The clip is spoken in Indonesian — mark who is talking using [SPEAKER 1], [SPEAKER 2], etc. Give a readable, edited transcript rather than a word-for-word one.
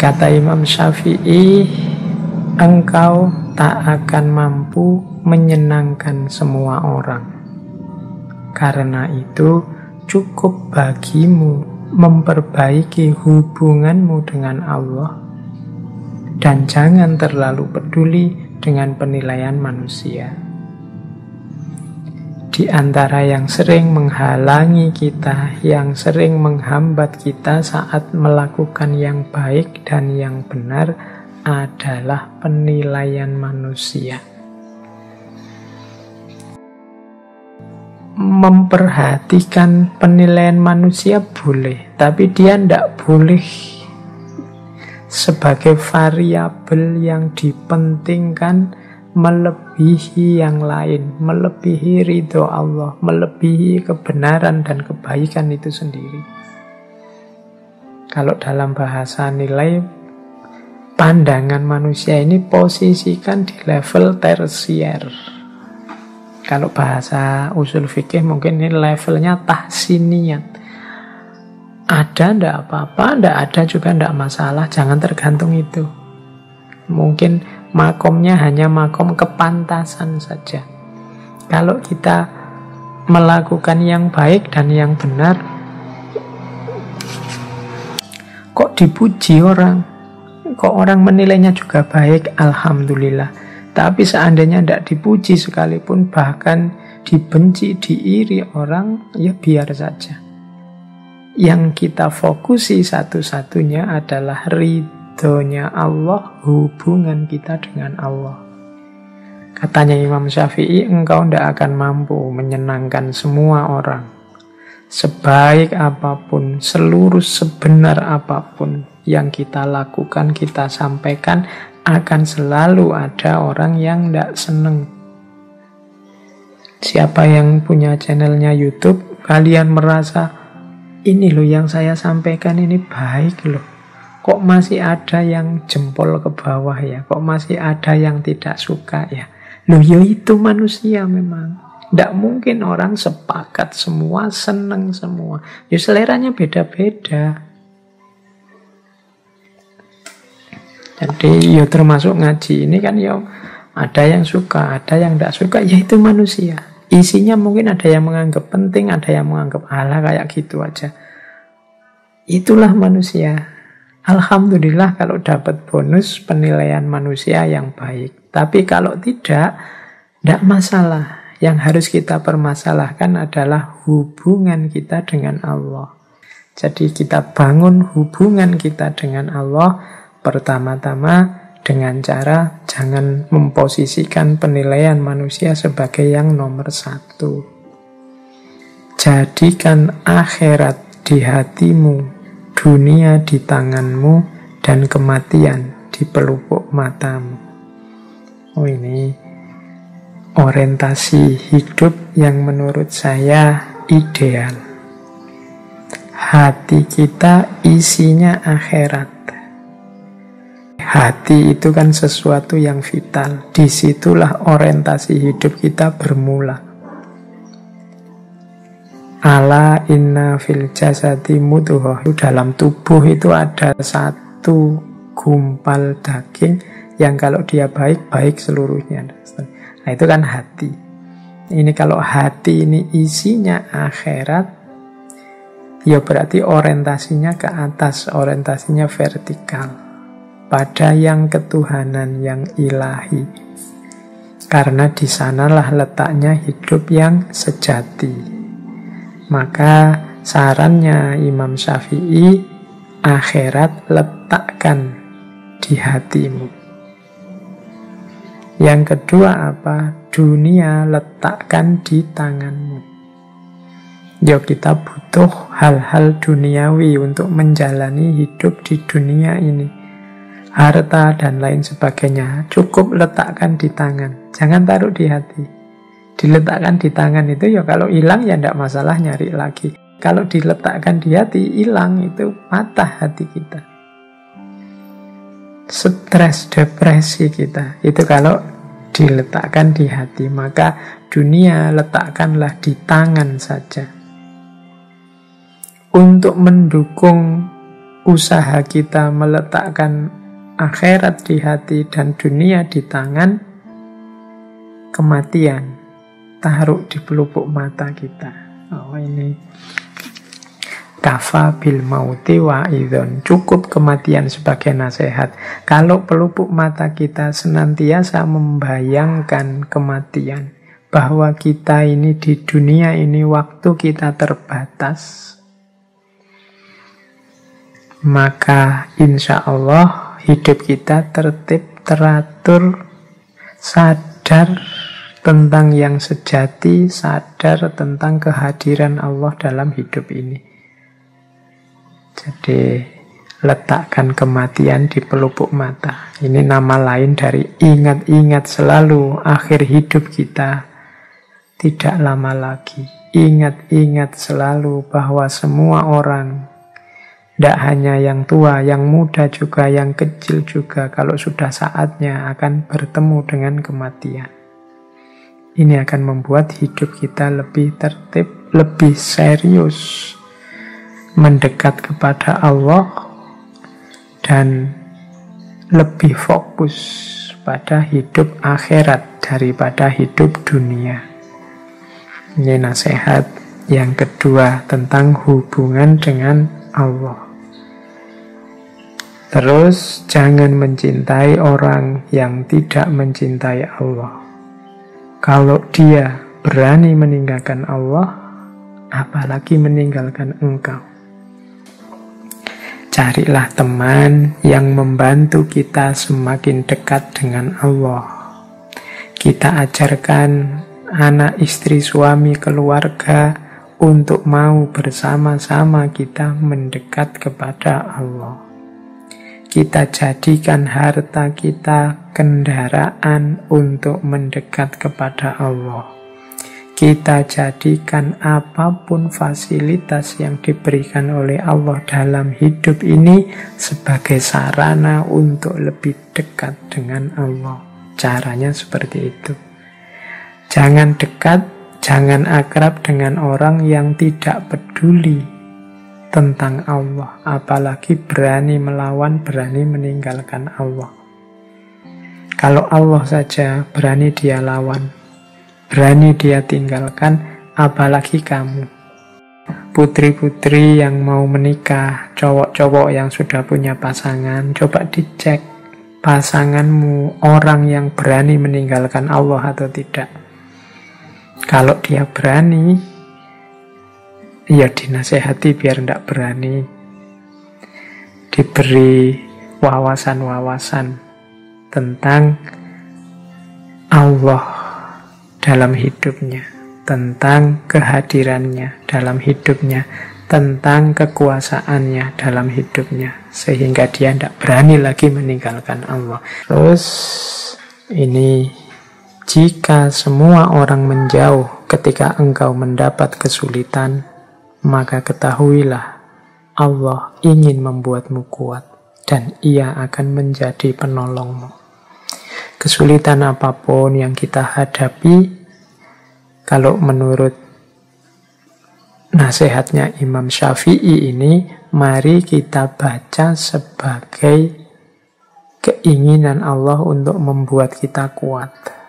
[SPEAKER 1] Kata Imam Syafi'i, engkau tak akan mampu menyenangkan semua orang. Karena itu cukup bagimu memperbaiki hubunganmu dengan Allah dan jangan terlalu peduli dengan penilaian manusia. Di antara yang sering menghalangi kita, yang sering menghambat kita saat melakukan yang baik dan yang benar adalah penilaian manusia. Memperhatikan penilaian manusia boleh, tapi dia tidak boleh sebagai variabel yang dipentingkan melebihi yang lain, melebihi ridho Allah, melebihi kebenaran dan kebaikan itu sendiri. Kalau dalam bahasa nilai, pandangan manusia ini posisikan di level tersier. Kalau bahasa usul fikih mungkin ini levelnya tahsiniyat. Ada ndak apa-apa, ndak ada juga ndak masalah, jangan tergantung itu. Mungkin makomnya hanya makom kepantasan saja. Kalau kita melakukan yang baik dan yang benar, kok dipuji orang, kok orang menilainya juga baik, alhamdulillah. Tapi seandainya tidak dipuji sekalipun, bahkan dibenci, diiri orang, ya biar saja. Yang kita fokusi satu-satunya adalah ridhonya Allah, hubungan kita dengan Allah. Katanya Imam Syafi'i, engkau tidak akan mampu menyenangkan semua orang. Sebaik apapun, seluruh sebenar apapun yang kita lakukan, kita sampaikan, akan selalu ada orang yang tidak seneng. Siapa yang punya channelnya YouTube, kalian merasa ini loh yang saya sampaikan ini baik loh, kok masih ada yang jempol ke bawah ya, kok masih ada yang tidak suka ya. Loh ya itu manusia memang. Tidak mungkin orang sepakat semua, seneng semua. Ya seleranya beda-beda. Jadi ya termasuk ngaji ini kan ya ada yang suka, ada yang tidak suka, ya itu manusia. Isinya mungkin ada yang menganggap penting, ada yang menganggap alah kayak gitu aja. Itulah manusia. Alhamdulillah kalau dapat bonus penilaian manusia yang baik. Tapi kalau tidak masalah. Yang harus kita permasalahkan adalah hubungan kita dengan Allah. Jadi kita bangun hubungan kita dengan Allah pertama-tama dengan cara jangan memposisikan penilaian manusia sebagai yang nomor satu. Jadikan akhirat di hatimu, dunia di tanganmu, dan kematian di pelupuk matamu. Oh, ini orientasi hidup yang menurut saya ideal. Hati kita isinya akhirat. Hati itu kan sesuatu yang vital. Disitulah orientasi hidup kita bermula. Ala inna fil jasadi mudghah. Dalam tubuh itu ada satu gumpal daging yang kalau dia baik, baik seluruhnya. Nah itu kan hati. Ini kalau hati ini isinya akhirat, ya berarti orientasinya ke atas, orientasinya vertikal. Pada yang ketuhanan, yang ilahi. Karena di sanalah letaknya hidup yang sejati. Maka sarannya Imam Syafi'i, akhirat letakkan di hatimu. Yang kedua apa? Dunia letakkan di tanganmu. Ya kita butuh hal-hal duniawi untuk menjalani hidup di dunia ini. Harta dan lain sebagainya cukup letakkan di tangan, jangan taruh di hati. Diletakkan di tangan itu ya kalau hilang ya tidak masalah, nyari lagi. Kalau diletakkan di hati, hilang itu patah hati kita. Stres, depresi kita itu kalau diletakkan di hati. Maka dunia letakkanlah di tangan saja. Untuk mendukung usaha kita meletakkan akhirat di hati dan dunia di tangan, kematian taruh di pelupuk mata kita. Oh, ini kafa bil mauti wa'idhon, cukup kematian sebagai nasihat. Kalau pelupuk mata kita senantiasa membayangkan kematian, bahwa kita ini di dunia ini waktu kita terbatas, maka insya Allah hidup kita tertib, teratur, sadar tentang yang sejati, sadar tentang kehadiran Allah dalam hidup ini. Jadi letakkan kematian di pelupuk mata. Ini nama lain dari ingat-ingat selalu akhir hidup kita tidak lama lagi. Ingat-ingat selalu bahwa semua orang, tidak hanya yang tua, yang muda juga, yang kecil juga, kalau sudah saatnya akan bertemu dengan kematian. Ini akan membuat hidup kita lebih tertib, lebih serius, mendekat kepada Allah, dan lebih fokus pada hidup akhirat daripada hidup dunia. Ini nasihat yang kedua tentang hubungan dengan Allah. Terus jangan mencintai orang yang tidak mencintai Allah. Kalau dia berani meninggalkan Allah, apalagi meninggalkan engkau. Carilah teman yang membantu kita semakin dekat dengan Allah. Kita ajarkan anak, istri, suami, keluarga untuk mau bersama-sama kita mendekat kepada Allah. Kita jadikan harta kita kendaraan untuk mendekat kepada Allah. Kita jadikan apapun fasilitas yang diberikan oleh Allah dalam hidup ini sebagai sarana untuk lebih dekat dengan Allah. Caranya seperti itu. Jangan dekat, jangan akrab dengan orang yang tidak peduli tentang Allah, apalagi berani melawan, berani meninggalkan Allah. Kalau Allah saja berani dia lawan, berani dia tinggalkan, apalagi kamu. Putri-putri yang mau menikah, cowok-cowok yang sudah punya pasangan, coba dicek pasanganmu orang yang berani meninggalkan Allah atau tidak. Kalau dia berani, ya dinasehati biar tidak berani. Diberi wawasan-wawasan tentang Allah dalam hidupnya, tentang kehadirannya dalam hidupnya, tentang kekuasaannya dalam hidupnya, sehingga dia tidak berani lagi meninggalkan Allah. Terus ini, jika semua orang menjauh ketika engkau mendapat kesulitan, maka ketahuilah Allah ingin membuatmu kuat dan Ia akan menjadi penolongmu. Kesulitan apapun yang kita hadapi, kalau menurut nasihatnya Imam Syafi'i ini, mari kita baca sebagai keinginan Allah untuk membuat kita kuat.